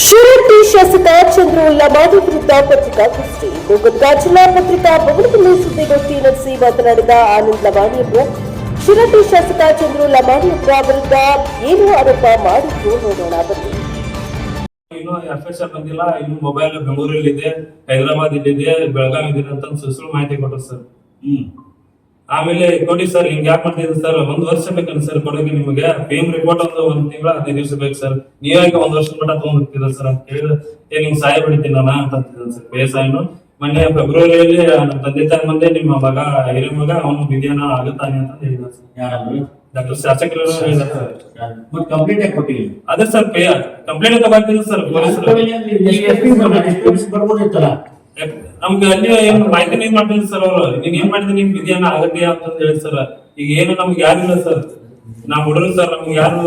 ಶಿರಟ್ಟಿ ಶಾಸಕ ಚಂದ್ರು ಲಮಾಣಿ ವಿರುದ್ಧ ಪತ್ರಿಕಾಗೋಷ್ಠಿ. ಗೋಕರ್ಣ ಜಿಲ್ಲಾ ಪತ್ರಿಕಾ ಭವನದಲ್ಲಿ ಸುದ್ದಿಗೋಷ್ಠಿ ನಡೆಸಿ ಮಾತನಾಡಿದ ಆನಂದ್ ಲಮಾಣಿ ಅವರು, ಶಿರಟ್ಟಿ ಶಾಸಕ ಚಂದ್ರು ಲಮಾಣಿ ಅವರ ವಿರುದ್ಧ ಏನು ಆರೋಪ ಮಾಡಿದ್ರು ನೋಡೋಣ ಬನ್ನಿ. ಇನ್ನು ಎಫ್ಎಸ್ಆರ್ ಬಂದಿಲ್ಲ, ಇನ್ನು ಮೊಬೈಲ್ ಬೆಂಗಳೂರಲ್ಲಿ ಇದೆ, ಹೈದರಾಬಾದ್ ಇದೆ, ಬೆಳಗಾವಿ ಇದೆ ಅಂತ ಸುಳ್ಳು ಮಾಹಿತಿ ಕೊಟ್ಟರು ಸರ್. ಆಮೇಲೆ ಕೊಡಿ ಸರ್, ಹಿಂಗ್ ಯಾಕೆ ಮಾಡ್ತಿದ್ರಿ ಸರ್, 1 ವರ್ಷ ಬೇಕಂತ ಸರ್ ಕೊಡೋಕೆ ನಿಮಗೆ. ಫೇಮ್ ರಿಪೋರ್ಟ್ ಒಂದು 1 ತಿಂಗಳ 15 ದಿವಸ ಬೇಕು ಸರ್. ನೀವ್ಯಾಕೆ 1 ವರ್ಷ ಮಟ್ಟ ತಗೊಂಡ್ಬಿಡ್ತೀರ ಸರ್ ಅಂತ ಹೇಳಿದ್ರೆ, ನಿಮ್ಗೆ ಸಹಾಯ ಬಿಡ್ತೀನಿ ನಾನು ಅಂತ ಅಂತಿದ್ದೆ ಸರ್. ಬೇಸಾಯನು ಮೊನ್ನೆ ಫೆಬ್ರವರಿಯಲ್ಲಿ ನಮ್ಮ ತಂದೆ ತಾಯಿ ಮುಂದೆ ನಿಮ್ಮ ಮಗ ಹಿರಿಯ ಮಗ ಅವನು ವಿದ್ಯಾನ ಆಗುತ್ತಾನೆ ಅಂತ ಹೇಳಿದ ಸರ್. ಡಾಕ್ಟರ್ ಶಾಸಕರು ಕಂಪ್ಲೇಂಟ್ ಯಾಕೆ ಕೊಟ್ಟಿಲ್ಲ? ಅದೇ ಸರ್ ಕಂಪ್ಲೇಂಟ್ ತಗೋತೀನಿ ಸರ್. ಬರ್ಬೋದಿತ್ತಲ್ಲ, ನಮ್ಗೆ ಅಲ್ಲಿ ಏನ್ ಮಾಹಿತಿ ನೀನ್ ಮಾಡ್ತೀನಿ ಸರ್. ಅವ್ರು ನೀನ್ ಏನ್ ಮಾಡಿದ್ರೆ ನಿಮ್ ವಿದ್ಯಾನ ಆಗತ್ಯ ಅಂತ ಹೇಳಿ ಸರ್. ಈಗ ಏನು ನಮ್ಗೆ ಯಾರಿಲ್ಲ ಸರ್, ನಾವ್ ಹುಡುಗರು ಸರ್, ನಮ್ಗೆ ಯಾರು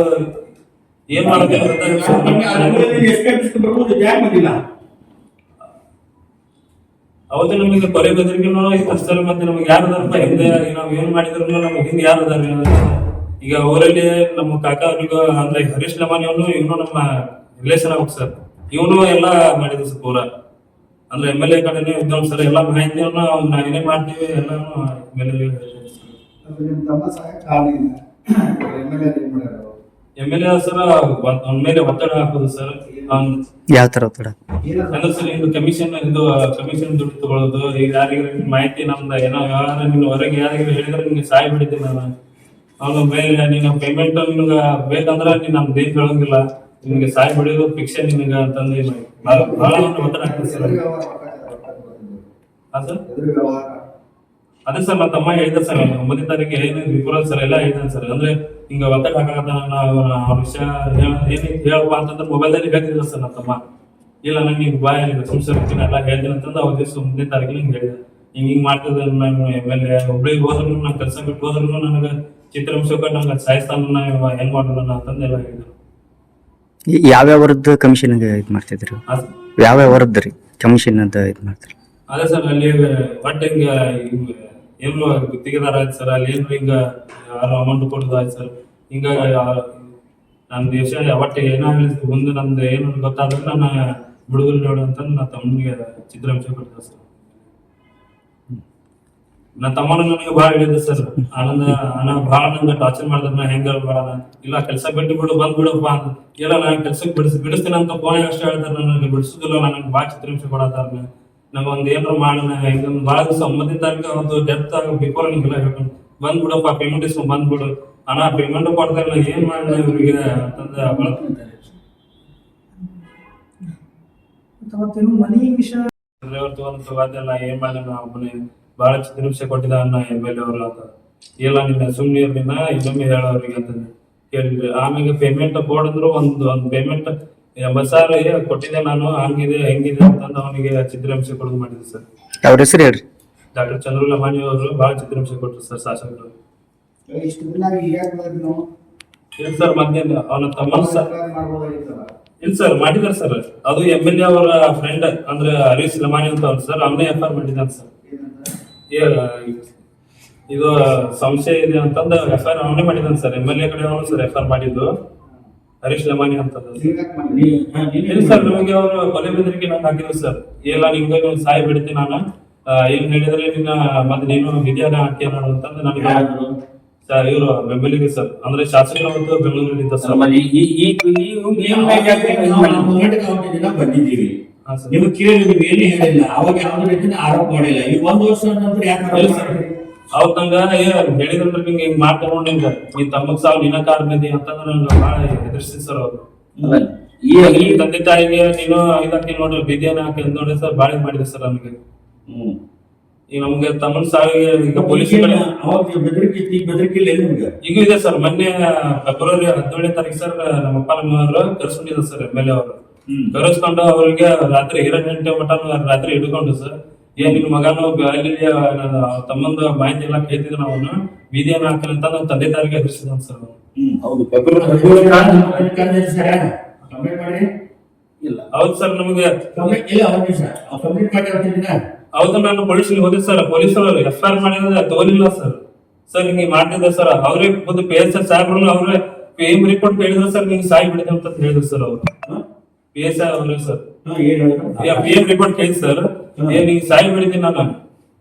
ಏನ್ ಮಾಡೋದು ಅವತ್ತು ನಮಗೆ ಕೊಲೆ ಬೆದರಿಕೆನೂ ಇತ್ತು ಸರ್. ಮತ್ತೆ ನಮ್ಗೆ ಯಾರು ಅದಾರಪ್ಪ ಹಿಂದೆ, ನಾವ್ ಏನ್ ಮಾಡಿದ್ರು ನಮ್ಗೆ ಹಿಂದೆ ಯಾರು ಅದಾರ? ಈಗ ಊರಲ್ಲಿ ನಮ್ಮ ಕಾಕ ಅವ್ರಿಗೂ ಅಂದ್ರೆ ಹರೀಶ್ ಲಮಾನಿ ಅವನು ಇವನು ನಮ್ಮ ರಿಲೇಷನ್ ಆಗ್ಬೇಕು ಸರ್. ಇವನು ಎಲ್ಲಾ ಮಾಡಿದ್ರು ಸರ್ ಪೂರಾ. ಅಂದ್ರೆ MLA ಕಡೆನೇ ಇದ್ದಾವ್ ಸರ್. ಎಲ್ಲಾ ಮಾಹಿತಿಯನ್ನು ನಾವೇನೇ ಮಾಡ್ತೀವಿ ಎಲ್ಲಾನು MLA ಸರ್ ಅವ್ನ ಮೇಲೆ ಒತ್ತಡ ಹಾಕೋದು ಸರ್. ಯಾವ ತರ ಒತ್ತಡ ಅಂದ್ರೆ ಸರ್ ಇದು ಕಮಿಷನ್ ದುಡ್ಡು ತಗೊಳ್ಳೋದು. ಈಗ ಯಾರಿಗಾರ ಮಾಹಿತಿ ನಮ್ದು ಏನೋ ವ್ಯವಹಾರ ನಿನ್ನ ಹೊರಗೆ ಯಾರಿಗಾರ ಹೇಳಿದ್ರೆ ನಿಮ್ಗೆ ಸಹಾಯ ಬಿಡಿದ್ದೀನಿ ನಾನು. ಅವ್ನ ಮೇಲೆ ನೀನು ಪೇಮೆಂಟ್ ನಿಮ್ಗ ಬೇಕಂದ್ರೆ ನೀನ್ ನಮ್ದು ಏನ್ ಹೇಳೋಂಗಿಲ್ಲ, ನಿಮ್ಗೆ ಸಹಾಯ ಬಿಡೋದು ಫಿಕ್ಷನ್ ನಿನಗ ಅಂತಂದು ಬಹಳ ಒತ್ತಡ ಆಗ್ತದೆ ಸರ್. ಅದೇ ಸರ್ ನನ್ನ ತಮ್ಮ ಹೇಳಿದ ಸರ್, 9ನೇ ತಾರೀಕು ಏನು ವಿಪುರ ಸರ್ ಎಲ್ಲ ಹೇಳಿದಾನೆ ಸರ್. ಅಂದ್ರೆ ಹಿಂಗ ಒತ್ತಡ ಹಾಕತ್ತ ಅವ್ರ ವಿಷಯ ಏನೈತಿ ಹೇಳಪ್ಪ ಅಂತಂದ್ರೆ ಮೊಬೈಲ್ದಲ್ಲಿ ಹೇಳ್ತಿದ್ದ ಸರ್ ನನ್ನ ತಮ್ಮ. ಇಲ್ಲ ನಂಗೆ ಈಗ ಬಾಯ ಸಂಸ್ಥೆ ಎಲ್ಲ ಹೇಳ್ತೀನಿ ಅಂತಂದು ಅವ್ರ ದಿವಸ 9ನೇ ತಾರೀಕಿಗೆ ಹಿಂಗೆ ಹೇಳಿದೆ. ಹಿಂಗ್ ಮಾಡ್ತಿದ್ದೆ ನಾನು MLA ಒಬ್ಳಿಗೆ ಹೋದ್ರು ನಾನು ಕೆಲಸ ಬಿಟ್ಟು ಹೋದ್ರು ನನಗೆ ಚಿತ್ರಾಂಶಕ್ಕ ನಂಗೆ ಸಾಯಿಸ್ತಾನ ಹೆಂಗ್ ಮಾಡೋಣ ಅಂತಂದು ಎಲ್ಲ ಹೇಳಿದ್ರು. ಯಾವ್ಯಾವ ವರದ್ದು ಕಮಿಷನ್ ಇದು ಮಾಡ್ತಿದ್ರು? ಯಾವ್ಯಾವ ವರದ್ದು ರೀ ಕಮಿಷನ್ ಅಂತ ಇದು ಮಾಡ್ತಾರೆ? ಅದೇ ಸರ್ ಅಲ್ಲಿ ಬಟ್ ಹಿಂಗ ಏನು ಗುತ್ತಿಗೆದಾರ ಆಯ್ತು ಸರ್. ಅಲ್ಲಿ ಏನು ಹಿಂಗ ಯಾರು ಅಮೌಂಟ್ ಕೊಡೋದು ಆಯ್ತು ಸರ್. ಹಿಂಗ ನನ್ನ ದೇಶ ಒಟ್ಟು ಏನಾಗಲಿ ಮುಂದೆ ನಂದು ಏನು ಗೊತ್ತಾದ್ರೆ ನಾನು ಬಿಡುಗಡೆ ನೋಡು ಅಂತ ನನ್ನ ತಮ್ಮನಿಗೆ ಚಿತ್ರಾಂಶ ಕೊಡ್ತಾರೆ ಸರ್. ನನ್ನ ತಮ್ಮನ ನನಗೆ ಭಾಳ ಹೇಳಿದೆ ಸರ್, ಅಣ್ಣ ಭಾಳ ನಂಗೆ ಟಾರ್ಚರ್ ಮಾಡಿದ್ರೆ ನಾ ಹೆಂಗ ಮಾಡೋಣ, ಇಲ್ಲ ಕೆಲಸ ಬಿಟ್ಟು ಬಿಡು ಬಂದ್ಬಿಡಪ್ಪ ಅಂತ. ಇಲ್ಲ ನಾನು ಕೆಲ್ಸಕ್ಕೆ ಬಿಡಿಸ್ತೀನಿ ಅಂತ ಫೋನ್ ಅಷ್ಟೇ ಹೇಳ್ತಾರೆ, ನನಗೆ ಬಿಡಿಸೋದಿಲ್ಲ, ನನಗೆ ಭಾಳ ಚಿತ್ರಾಂಶ ಕೊಡತ್ತಾರ. ನಂಗೆ ಒಂದ್ ಏನಾರ ಮಾಡೋಣ ಹೆಂಗ ಭಾಳ ದಿವಸ 9ನೇ ತಾರೀಕು ಒಂದು ಡೆತ್ ಬಿಫೋರ್ ನಿಂಗೆಲ್ಲ ಹೇಳ್ಕೊಂಡು ಬಂದ್ಬಿಡಪ್ಪ, ಪೇಮೆಂಟ್ ಇಸ್ಕೊಂಡ್ ಬಂದ್ಬಿಡು ಅಣ್ಣ, ಪೇಮೆಂಟ್ ಕೊಡ್ತಾರೆ ನಾ ಏನ್ ಮಾಡೋಣ ಇವ್ರಿಗೆ ಅಂತಂದ್ರೆ ತಗೋದೆಲ್ಲ ಏನ್ ಮಾಡೋಣ. ಒಬ್ಬನೇ ಬಹಳ ಚಿತ್ರಹಿಂಸೆ ಕೊಟ್ಟಿದ ಅಣ್ಣ MLA ಅವರು ಅಂತ. ಇಲ್ಲ ನಿನ್ನ ಸುಮ್ಮನೆ ಇರ್ಲಿನ ಇನ್ನೊಮ್ಮೆ ಹೇಳೋರಿಗೆ ಅಂತ ಕೇಳಿದ್ರಿ. ಆಮೇಲೆ ಪೇಮೆಂಟ್ ಬೋರ್ಡ್ ಅಂದ್ರು ಒಂದು ಪೇಮೆಂಟ್ 80,000 ಕೊಟ್ಟಿದ್ದೆ ನಾನು, ಹಂಗಿದೆ ಹೆಂಗಿದೆ ಅಂತಂದು ಅವನಿಗೆ ಚಿತ್ರಹಿಂಸೆ ಕೊಡೋದು ಮಾಡಿದ್ದೆ ಸರ್. ಅವ್ರ ಹೆಸರು ಹೇಳ್ರಿ? ಡಾಕ್ಟರ್ ಚಂದ್ರು ಲಮಾಣಿ ಅವರು ಬಹಳ ಚಿತ್ರಹಿಂಸೆ ಕೊಟ್ಟರು ಸರ್ ಶಾಸಕರು. ಇಲ್ಲ ಸರ್ ಮಧ್ಯಾಹ್ನ ಅವನ ತಮ್ಮ ಸರ್ ಇಲ್ಲ ಸರ್ ಮಾಡಿದಾರೆ ಸರ್. ಅದು MLA ಅವರ ಫ್ರೆಂಡ್ ಅಂದ್ರೆ ಹರೀಶ್ ಲಮಾಣಿ ಅಂತ ಅವ್ರು ಸರ್, ಅವನೇ FR ಮಾಡಿದ್ದಾನೆ ಸರ್. ಇದು ಸಂಶಯ ಇದೆ ಅಂತಂದ FR ಅವನೇ ಮಾಡಿದ್ದಾನೆ ಸರ್. MLA ಕಡೆ ಅವನು ಸರ್ FR ಮಾಡಿದ್ದು ಹರೀಶ್ ಲಮಾಣಿ ಅಂತ ಸರ್. ನಮಗೆ ಅವರು ಕೊಲೆ ಬೆದರಿಕೆ ನಾನು ಹಾಕಿದ್ರು ಸರ್. ಇಲ್ಲ ನಿಮ್ಗೆ ಸಹಾಯ ಬಿಡ್ತೀನಿ ನಾನು, ಏನ್ ಹೇಳಿದ್ರೆ ನಿನ್ನ ಮತ್ತೆ ನೀನು ವಿದ್ಯಾನ ಹಾಕ್ಯ ನೋಡು ಅಂತಂದ್ರೆ ನನಗೆ ಇವರು ಬೆಂಬಲಿಗೆ ಸರ್. ಅಂದ್ರೆ ಶಾಸಕರು ಮತ್ತು ಬೆಂಗಳೂರಲ್ಲಿ ಇದ್ದ ಸರ್. ಬಂದಿದ್ದೀವಿ, ನಿಮ್ಗೆ ಕೇಳಿ ನೀವು ಏನು ಹೇಳಿಲ್ಲ, ಅವಾಗ ಯಾವ್ದು ರೀತಿಯ ಆರೋಪ ಮಾಡಿಲ್ಲ. ಈ 1 ವರ್ಷ ನಂತರ ಯಾಕೆ ಸರ್ ಅವ್ರ ನಂಗ ಹೇಳಿದ್ರೆ ನಿಂಗೆ ಹಿಂಗ್ ಮಾಡ್ಕೊಂಡು ನಿಂಗ ನೀನ್ ತಮ್ಮಗ್ ಸಾವು ನಿನ್ನ ಕಾರಣದಿ ಅಂತಂದ್ರೆ ನಂಗೆ ಬಹಳ ಎದುರಿಸ್ತೀನಿ ಸರ್ ಅವ್ರು. ಈ ತಂದೆ ತಾಯಿಗೆ ನೀನು ಇದಕ್ಕೆ ನೋಡ್ರಿ ವಿದ್ಯಾನ ಹಾಕಿ ಅಂತ ನೋಡಿ ಸರ್ ಬಾಳೆ ಮಾಡಿದೆ ಸರ್ ನನಗೆ. ಈಗ ನಮ್ಗೆ ತಮ್ಮನ ಸಾವಿಗೆ ಈಗ ಪೊಲೀಸ್ ಬೆದರಿಕೆ ಈಗ ಇದೆ ಸರ್. ಮೊನ್ನೆ ಫೆಬ್ರವರಿ 17ನೇ ತಾರೀಕು ಸರ್ ನಮ್ಮ ಅಪ್ಪ ನಮ್ಮವರು ಕರ್ಸ್ಕೊಂಡಿದ್ರು ಸರ್ MLA ಅವರು. ಕರೆಸ್ಕೊಂಡು ಅವ್ರಿಗೆ ರಾತ್ರಿ 2 ಗಂಟೆ ಮಟ್ಟ ರಾತ್ರಿ ಹಿಡ್ಕೊಂಡು ಸರ್, ಏನ್ ನಿನ್ ಮಗನು ಅಲ್ಲಿ ತಮ್ಮಂದು ಮಾಹಿತಿ ಎಲ್ಲ ಕೇಳ್ತಿದ್ರು ಅವನು ವಿದ್ಯಾನ ಹಾಕಿ ಅಂತ ನಮ್ಮ ತಂದೆ ತಾಯಿಗೆ ಎದುರಿಸಿದ ಸರ್. ಹೌದು ಸರ್. ನಮಗೆ ಹೌದು ನಾನು ಪೊಲೀಸ್ಗೆ ಹೋದೆ ಸರ್. ಪೊಲೀಸ್ ಅವರು FR ಮಾಡಿದ್ರೆ ತಗೋಲಿಲ್ಲ ಸರ್. ಸರ್ ಹಿಂಗೆ ಮಾಡ್ತಿದ್ದೆ ಸರ್. ಅವ್ರೇ ಒಂದು PSI ಸಾಹೇಬ್ರು ಅವ್ರೆ PM ರಿಪೋರ್ಟ್ ಹೇಳಿದ್ರು ಸರ್, ನಿಮ್ಗೆ ಸಾಯಿ ಬಿಡಿದೆ ಅಂತ ಹೇಳಿದ್ರು ಸರ್. ಅವರು PSI ಅವರು ಸರ್ ಏನ್ ಹೇಳಿದ್ರು? PM ರಿಪೋರ್ಟ್ ಕೇಳಿ ಸರ್ ಏನ್ ಈಗ ಸಾಯಿ ಬೆಳಿತೀನಿ ನಾನು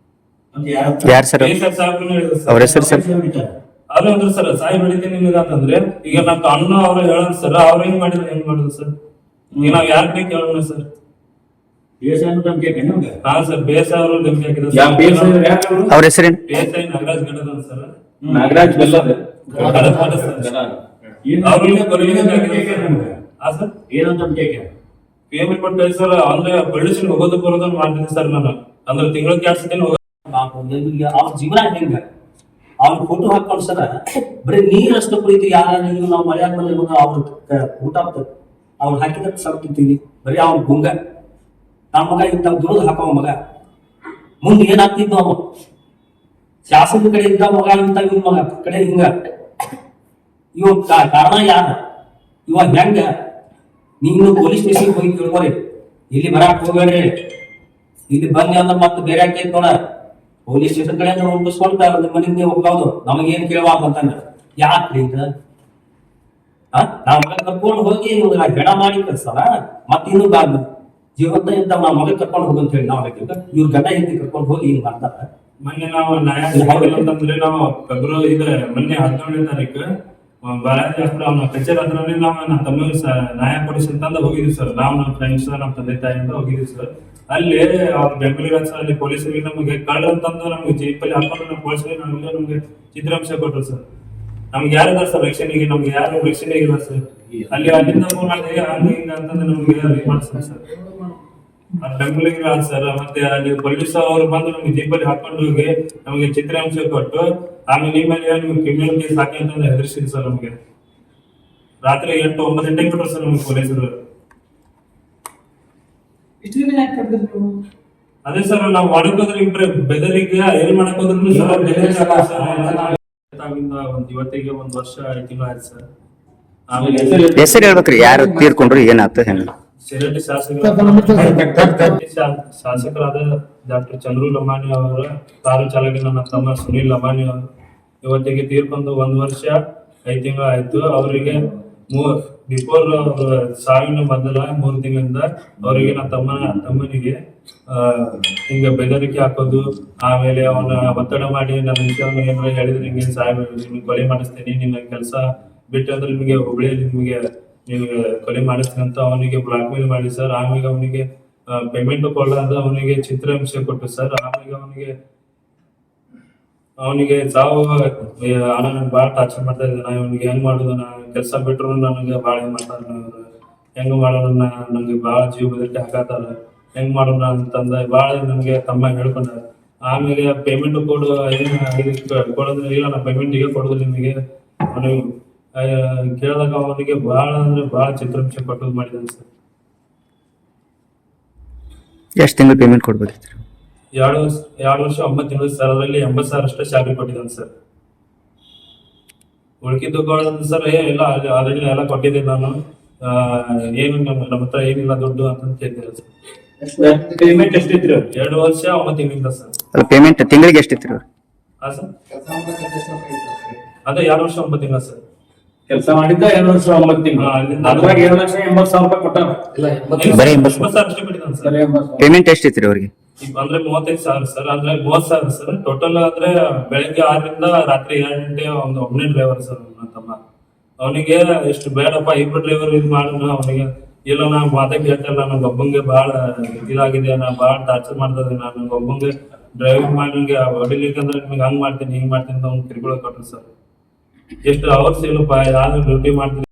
ಮತ್ತೆ ಯಾರು? ಯಾರು ಸರ್ PSI ಸಾಹೇಬ್ರು ಹೇಳಿದ್ರು ಅವ್ರ ಸರ್ ಹೆಸರು ಸರ್ ಅವ್ರು ಅಂದ್ರು ಸರ್ ಸಾಯಿ ಬೆಳಿತೀನಿ ನಿಮಗೆ ಅಂತಂದ್ರೆ ಈಗ ನಮ್ಮ ಅಣ್ಣ ಅವ್ರು ಹೇಳೋದು ಸರ್ ಅವ್ರು ಹೆಂಗ್ ಮಾಡುದು ಸರ್ ಈಗ ನಾವ್ ಯಾರ್ ಬೇಕು ಹೇಳೋಣ ಸರ್ ದೇಶಾನು ಧಮಕಿ ಹಾಕ್ಯಾನ ನಿಮ್ಗೆ? ಹಾ ಸರ್ PSI ಅವರು ಧಮಕಿ ಹಾಕಿದ್ರು ಯಾವ PSI ಯಾರು ಅವ್ರು? ಅವ್ರ ಹೆಸರೇನು PSI ನಾಗರಾಜ್ ಗಡದ ಸರ್ ನಾಗರಾಜ್ ಬೆಲ್ಲದ ಗಡದ ಸರ್ ಏನ್ ಅವ್ರಿಗೆ ಕೊಲೆಗೆ ಧಮಕಿ ಹಾಕಿದ್ರು ಹಾಕ್ಯಾನ ನಿಮ್ಗೆ? ಹಾ ಸರ್ ಏನಂತ ಧಮಕಿ ಹಾಕ್ಯಾನ? PM ರಿಪೋರ್ಟ್ ಕಳಿಸಿ ಸರ್ ಅಂದ್ರೆ ಪೊಲ್ಯೂಷನ್ ಹೋಗೋದು ಬರೋದು ಮಾಡ್ತೀನಿ ಸರ್ ನಾನು ಅಂದ್ರೆ ತಿಂಗಳ ಕ್ಯಾಡ್ಸ್ತೀನಿ ಅವ್ರ ಜೀವನ ಹೆಂಗ ಅವ್ರ ಫೋಟೋ ಹಾಕೊಂಡು ಸರ ಬರೀ ನೀರಷ್ಟು ಕುಳಿತು ಯಾರು ನಾವು ಮಳೆ ಬಂದ್ರೆ ಅವ್ರ ಊಟ ಆಗ್ತದೆ ಅವ್ರು ಹಾಕಿದ ಸರ್ ತಿಂತೀವಿ ಬರೀ ಅವ್ನ ಗುಂಗ ನಮ್ಮ ಮಗ ಇಂಥ ದುಡ್ದು ಹಾಕೋ ಮಗ ಮುಂದೆ ಏನಾಗ್ತಿದ್ವು ಅವ ಶಾಸಕ ಕಡೆ ಇದ್ದ ಮಗ ಇಂಥ ಇವ್ ಮಗ ಕಡೆ ಹಿಂಗ ಇವ ಕಾರಣ ಯಾರ ಇವಾಗ ಹೆಂಗ ನೀನು ಪೊಲೀಸ್ ಸ್ಟೇಷನ್ ಹೋಗಿ ತಿಳ್ಕೊರಿ ಇಲ್ಲಿ ಬರಾಕ್ ಹೋಗ್ಬೇಡ್ರಿ ಇಲ್ಲಿ ಬಂದೆ ಅಂದ್ರೆ ಮತ್ತೆ ಬೇರೆ ಕೇಳಿ ನೋಡ ಪೊಲೀಸ್ ಸ್ಟೇಷನ್ ಕಡೆ ಮುಗಿಸ್ಕೊಂಡು ಮನೆಗೆ ಹೋಗೋದು ನಮಗೇನ್ ಕೇಳಬಾರ್ದು ಅಂತಂದ್ರೆ ಯಾಕ್ರಿ ಇದು ನಾವ್ ಮಗ ಕರ್ಕೊಂಡು ಹೋಗಿ ಹೆಣ ಮಾಡಿ ಕಳ್ಸಲ್ಲ ಮತ್ತೆ ಇನ್ನು ಜೀವಂತ ಇದ್ದ ನಾವ್ ಮಗ ಕರ್ಕೊಂಡು ಹೋಗು ಅಂತ ಹೇಳಿ ನಾವ್ ಹಾಕಿದ್ವಿ ಇವ್ರ ಗಂಡ ಹೆಂಡತಿ ಕರ್ಕೊಂಡು ಹೋಗಿ ಹಿಂಗ್ ಮಾಡ್ತಾರ ಮೊನ್ನೆ ನಾವು ನ್ಯಾಯ ಅಂತಂದ್ರೆ ನಾವು ಫೆಬ್ರವರಿ ಮೊನ್ನೆ 17ನೇ ತಾರೀಕು ಬಾಲಾಜಿ ಹತ್ರ ಅವನ ಕಚೇರಿ ಹತ್ರನೇ ನಾವು ನಮ್ಮ ತಮ್ಮಿಗೆ ನ್ಯಾಯ ಕೊಡಿಸಿ ಅಂತಂದ ಹೋಗಿದ್ವಿ ಸರ್ ನಾವು ನಮ್ಮ ಫ್ರೆಂಡ್ಸ್ ನಮ್ಮ ತಂದೆ ತಾಯಿಯಿಂದ ಹೋಗಿದ್ವಿ ಸರ್ ಅಲ್ಲಿ ಅವ್ರ ಬೆಂಗಳೂರು ಸರ್ ಅಲ್ಲಿ ಪೊಲೀಸರಿಗೆ ನಮಗೆ ಕಳ್ಳ ಅಂತಂದು ನಮ್ಗೆ ಜೀಪಲ್ಲಿ ಹಾಕೊಂಡು ನಮ್ಮ ಪೊಲೀಸರಿಗೆ ನಮಗೆ ಚಿತ್ರಾಂಶ ಕೊಟ್ರು ಸರ್ ನಮ್ಗೆ ಯಾರಿಲ್ಲ ಸರ್ ರಕ್ಷಣೆಗೆ ನಮ್ಗೆ ಯಾರು ರಕ್ಷಣೆ ಇಲ್ಲ ಸರ್ ಅಲ್ಲಿಂದ ಫೋನ್ ಮಾಡಿದೆ ಹಂಗ ಹಿಂಗ ಅಂತಂದ್ರೆ ನಮ್ಗೆ ಮಾಡ್ತಾರೆ ಸರ್ ಬೆಂಗಳೂರಿಗೆ ಸರ್ ಮತ್ತೆ ಅಲ್ಲಿ ಪೊಲೀಸ್ ಅವರು ಬಂದು ನಮ್ಗೆ ಜೀಪಲ್ಲಿ ಹಾಕೊಂಡು ಹೋಗಿ ನಮಗೆ ಚಿತ್ರಾಂಶ ಕೊಟ್ಟು ಆಮೇಲೆ ನಿಮ್ಮಲ್ಲಿ ನಿಮ್ಗೆ ಕ್ರಿಮಿನಲ್ ಕೇಸ್ ಹಾಕಿ ಅಂತಂದು ಹೆದರ್ಸಿದ್ರು ಸರ್ ನಮ್ಗೆ ರಾತ್ರಿ 8-9 ಗಂಟೆಗೆ ಬಿಟ್ರು ಸರ್ ನಮ್ಗೆ ಪೊಲೀಸರು ಅದೇ ಸರ್ ನಾವು ಮಾಡಕೋದ್ರೆ ಇಬ್ರೆ ಬೆದರಿಗೆ ಏನ್ ಮಾಡಕೋದ್ರು ಸರ್ ಒಂದ್ ಇವತ್ತಿಗೆ 1 ವರ್ಷ 5 ತಿಂಗಳು ಆಯ್ತು ಸರ್ ಆಮೇಲೆ ಹೆಸರು ಹೇಳ್ಬೇಕ್ರಿ ಯಾರು ತೀರ್ಕೊಂಡ್ರು ಏನಾಯ್ತು ಹೆಂಗ ಶಿರಟ್ಟಿ ಶಾಸಕರಾದ ಡಾಕ್ಟರ್ ಚಂದ್ರು ಲಮಾನಿ ಅವರ ಕಾರು ಚಾಲಕ ನನ್ನ ತಮ್ಮ ಸುನೀಲ್ ಲಮಾನಿ ಅವರು ಇವತ್ತಿಗೆ ತೀರ್ಕೊಂಡು 1 ವರ್ಷ 5 ತಿಂಗಳು ಆಯ್ತು ಅವರಿಗೆ ಬಿಫೋರ್ ಸಾವಿನ ಮೊದಲ 3 ತಿಂಗಳಿಂದ ಅವರಿಗೆ ನನ್ನ ತಮ್ಮನಿಗೆ ಹಿಂಗ ಬೆದರಿಕೆ ಹಾಕೋದು ಆಮೇಲೆ ಅವನ ಒತ್ತಡ ಮಾಡಿ ನನ್ನ ವಿಷಯವನ್ನು ಏನಾರ ಹೇಳಿದ್ರೆ ನಿಮ್ಗೆ ನಿಮ್ಗೆ ಕೊಲೆ ಮಾಡಿಸ್ತೀನಿ ನಿನ್ನ ಕೆಲಸ ಬಿಟ್ಟು ಅಂದ್ರೆ ನಿಮಗೆ ಹುಬ್ಳಿಯಲ್ಲಿ ನಿಮಗೆ ಕೊಲೆ ಮಾಡಿಸ್ತೀನಿ ಅಂತ ಅವನಿಗೆ ಬ್ಲಾಕ್ ಮೇಲ್ ಮಾಡಿ ಸರ್ ಆಮೇಲೆ ಅವನಿಗೆ ಪೇಮೆಂಟ್ ಕೊಡಲಾರ್ದ ಅವನಿಗೆ ಚಿತ್ರಾಂಶ ಕೊಟ್ಟು ಸರ್ ಆಮೇಲೆ ಅವನಿಗೆ ಸಾವು ನನಗೆ ಭಾಳ ಟಾರ್ಚರ್ ಮಾಡ್ತಾ ಇದ್ದೆ ನಾ ಇವನಿಗೆ ಹೆಂಗ್ ಮಾಡುದು ನಾನು ಕೆಲಸ ಬಿಟ್ರು ನನಗೆ ಭಾಳ ಮಾಡ್ತಾರೆ ಹೆಂಗ್ ಮಾಡೋಣ ನಂಗೆ ಭಾಳ ಜೀವ ಬೆದರಿಕೆ ಹಾಕತ್ತಾರ ಹೆಂಗ್ ಮಾಡೋಣ ಅಂತಂದ ಭಾಳ ನಮ್ಗೆ ತಮ್ಮ ಹೇಳ್ಕೊಂಡ ಆಮೇಲೆ ಪೇಮೆಂಟ್ ಕೊಡು ಕೊಡೋದ್ರೆ ಇಲ್ಲ ನಾ ಪೇಮೆಂಟ್ ಈಗ ಕೊಡೋದು ನಿಮಗೆ ಅವನಿಗೆ ಕೇಳಿದಾಗ ಅವನಿಗೆ ಭಾಳ ಅಂದ್ರೆ ಭಾಳ ಚಿತ್ರಾಂಶ ಕೊಟ್ಟು ಮಾಡಿದ್ದಾನೆ ಸರ್ ಎಷ್ಟು ತಿಂಗಳು ಪೇಮೆಂಟ್ ಕೊಡ್ಬೇಕಿತ್ತು 2 ವರ್ಷ 9 ತಿಂಗಳು ಸರ್ ಅದರಲ್ಲಿ 80,000 ಅಷ್ಟೇ ಸ್ಯಾಲರಿ ಕೊಟ್ಟಿದ್ದಾನೆ ಸರ್ ಉಳ್ಕಿದ್ದು ಕೊಡೋದು ಸರ್ ಎಲ್ಲ ಆಲ್ರೆಡಿ ಎಲ್ಲ ಕೊಟ್ಟಿದ್ದೆ ನಾನು ಏನು ನಮ್ಮ ಹತ್ರ ಏನಿಲ್ಲ ದುಡ್ಡು ಅಂತ ಕೇಳ್ತಿಲ್ಲ ಸರ್ ಪೇಮೆಂಟ್ ಎಷ್ಟಿತ್ರಿ 2 ವರ್ಷ 9 ತಿಂಗಳಿಂದ ಸರ್ ಅಲ್ಲ ಪೇಮೆಂಟ್ ತಿಂಗಳಿಗೆ ಎಷ್ಟಿತ್ತು ಹಾ ಸರ್ ಅದೇ 2 ವರ್ಷ 9 ತಿಂಗಳ ಸರ್ ಕೆಲಸ ಮಾಡಿದ್ದ 2 ವರ್ಷ 9 ತಿಂಗಳು ಅದ್ರಾಗ 2,80,000 ರೂಪಾಯಿ ಕೊಟ್ಟಾರ ಬರೀ 80,000 ಅಷ್ಟೇ ಕೊಟ್ಟಿದ್ದಾನೆ ಸರ್ ಸರಿ 80,000 ಪೇಮೆಂಟ್ ಎಷ್ಟಿತ್ತು ಅವ್ರಿಗೆ ಈಗ ಅಂದ್ರೆ 35,000 ಸರ್ ಅಂದ್ರೆ 30,000 ಸರ್ ಟೋಟಲ್ ಅಂದ್ರೆ ಬೆಳಿಗ್ಗೆ 6ರಿಂದ ರಾತ್ರಿ 2 ಗಂಟೆ ಒಬ್ಬನೇ ಡ್ರೈವರ್ ಸರ್ ನನ್ನ ತಮ್ಮ ಅವನಿಗೆ ಎಷ್ಟು ಬೇಡಪ್ಪ ಇಬ್ರು ಡ್ರೈವರ್ ಇದು ಮಾಡೋಣ ಅವನಿಗೆ ಇಲ್ಲ ನಾ ಮಾತಾ ಕೇಳ್ತಲ್ಲ ನನಗೆ ಒಬ್ಬಂಗೆ ಬಹಳ ಇದಾಗಿದೆ ನಾ ಬಹಳ ಟಾರ್ಚರ್ ಮಾಡ್ತದೆ ನಾನು ಒಬ್ಬಂಗೆ ಡ್ರೈವಿಂಗ್ ಮಾಡಿ ಹೊಡಿಲಿಕ್ಕಂದ್ರೆ ನಿಮ್ಗೆ ಹಂಗ್ ಮಾಡ್ತೀನಿ ಹಿಂಗ್ ಮಾಡ್ತೀನಿ ಅಂತ ಅವ್ನು ಕಿರುಕುಳ ಕೊಟ್ರು ಸರ್ ಎಷ್ಟು ಅವರ್ಸ್ ಇಲ್ಲಪ್ಪ ಯಾವ್ದು ಡ್ಯೂಟಿ ಮಾಡ್ತೀನಿ